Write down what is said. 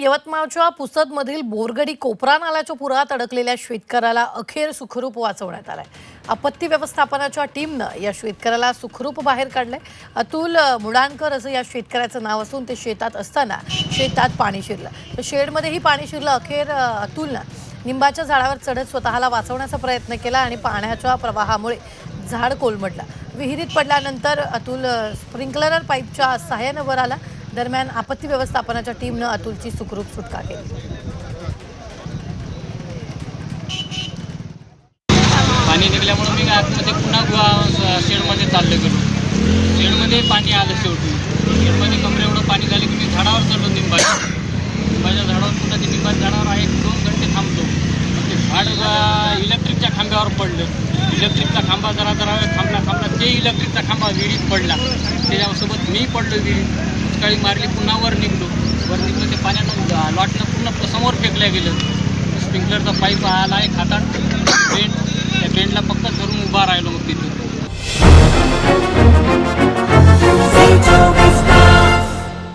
यवतमाळच्या पुसदमधील बोरगडी कोपरा नाल्याच्या पुरात अडकलेल्या शेतकऱ्याला अखेर सुखरूप वाचवण्यात आलंय। आपत्ती व्यवस्थापनाच्या टीमनं या शेतकऱ्याला सुखरूप बाहेर काढलंय। अतुल मुडाणकर असं या शेतकऱ्याचं नाव असून ते शेतात असताना शेतात पाणी शिरलं, तर शेडमध्येही पाणी शिरलं। अखेर अतुलनं निंबाच्या झाडावर चढत स्वतःला वाचवण्याचा प्रयत्न केला आणि पाण्याच्या प्रवाहामुळे झाड कोलमडलं। विहिरीत पडल्यानंतर अतुल स्प्रिंकलर पाईपच्या सहाय्याने वर आला। दरम्यान आपत्ती व्यवस्थापनाच्या टीमनं अतुलची सुखरूप सुटका केली। पाणी निघाल्यामुळे मी आतमध्ये पुन्हा शेडमध्ये चाललो गेलो। शेडमध्ये पाणी आलं। शेडमध्ये कमरे एवढं पाणी झालं की मी झाडावर चढलो। निंबाच्या झाडावर पुन्हा ते निंबाच्या झाडावर 1-2 घंटे थांबतो। ते झाड इलेक्ट्रिकच्या खांब्यावर पडलं। इलेक्ट्रिकचा खांबा जरा थांबला ते इलेक्ट्रिकचा खांबा विहिरीत पडला। त्याच्यासोबत मी पडलो विहिरीत। सकाळी मारली, पुन्हा वर निघलो ते पाण्यानं लॉटनं पूर्ण समोर फेकल्या गेलं। स्प्रिंकलरचा पाईप आला, एक हातात पेंट